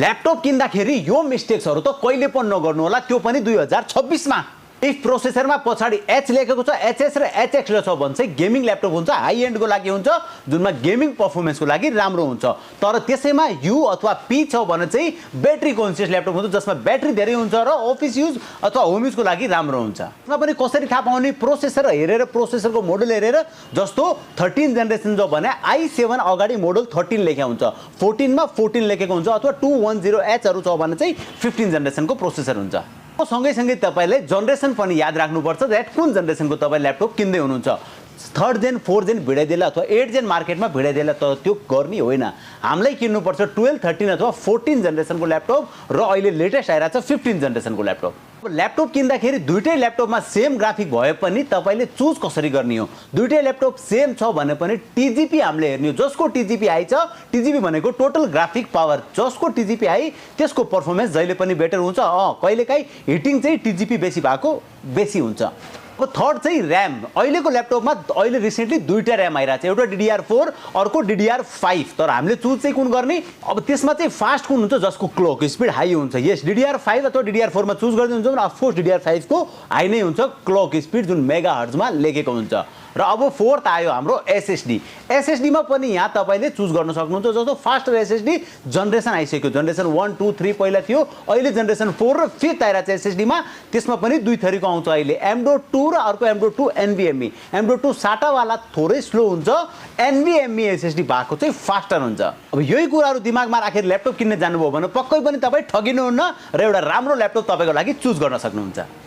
Laptop किन्दाखेरि यो मिस्टेक्सहरु त कहिले पनि नगर्नु होला, त्यो पनि 2026 मा। इफ प्रोसेसरमा पछाडी एच लेखेको छ, एचएस र एचएक्स छ भने चाहिँ गेमिङ ल्यापटप हुन्छ, हाई एन्डको लागि हुन्छ, जुनमा गेमिङ परफर्मेन्सको लागि राम्रो हुन्छ। तर त्यसैमा यु अथवा पी छ भने चाहिँ ब्याट्री कन्सियस ल्यापटप हुन्छ, जसमा ब्याट्री धेरै हुन्छ र अफिस युज अथवा होम युजको लागि राम्रो हुन्छ। त्यसमा पनि कसरी थाहा पाउने? प्रोसेसर हेरेर, प्रोसेसरको मोडल हेरेर, जस्तो 13 जेनेरेसन जो भने i7 अगाडि मोडल 13 लेखेको हुन्छ, 14 मा 14 लेखेको हुन्छ, अथवा 210H हरू छ भने चाहिँ 15 जेनेरेसनको प्रोसेसर हुन्छ। सँगै तपाईले जनरेसन पनि याद राख्नुपर्छ, दैट कुन जनरेसनको तपाईले ल्यापटप किन्दै हुनुहुन्छ। 3rd जेन 4th जेन भिडाइदेला अथवा 8th जेन मार्केटमा भिडाइदेला, तर त्यो गर्ने होइन। हामीलाई किन्नुपर्छ 12, 13 अथवा 14 जेनेरेसनको ल्यापटप र अहिले लेटेस्ट आइरहेको छ 15 जेनेरेसनको ल्यापटप। ल्यापटप किन्दाखेरि दुईटै ल्यापटपमा सेम ग्राफिक भए पनि तपाईले चुज कसरी गर्ने हो? दुईटै ल्यापटप सेम छ भने पनि टिजिपी हामीले हेर्ने हो। जसको टिजिपी हाई छ, टिजिपी भनेको टोटल ग्राफिक पावर, जसको टिजिपी हाई त्यसको परफर्मेन्स जहिले पनि बेटर हुन्छ। कहिलेकाहीँ हिटिङ चाहिँ टिजिपी बेसी भएको बेसी हुन्छ। अब थर्ड चाहिँ र्याम। अहिलेको ल्यापटपमा अहिले रिसेन्टली दुईटा र्याम आइरहेको छ, एउटा DDR4 अर्को DDR5। तर हामीले चुज चाहिँ कुन गर्ने? अब त्यसमा चाहिँ फास्ट कुन हुन्छ जसको क्लक स्पिड हाई हुन्छ? यस, DDR5 अथवा DDR4 मा चुज गर्दै हुन्छ भने अफकोर्स DDR5 को हाई नै हुन्छ क्लक स्पिड, जुन मेगा हर्ट्जमा लेखेको हुन्छ। र अब फोर्थ आयो हाम्रो एसएसडी। एसएसडी मा पनि यहाँ तपाईले चुज गर्न सक्नुहुन्छ, जस्तो फास्टर एसएसडी जेनेरेसन आइसक्यो, जेनेरेसन 1 2 3 पहिला थियो, अहिले जेनेरेसन 4 र 5th आइरहेको छ एसएसडी मा। त्यसमा पनि दुई थरीको आउँछ अहिले, M.2 र अर्को M.2 NVMe। M.2 SATA वाला थोरै स्लो हुन्छ, NVMe एसएसडी भएको चाहिँ फास्टर हुन्छ। अब यही कुराहरु दिमागमा राखेर ल्यापटप किन्ने जानुभयो भने पक्कै पनि तपाई ठगिनुहुन्न र एउटा राम्रो ल्यापटप तपाईको लागि चुज गर्न सक्नुहुन्छ।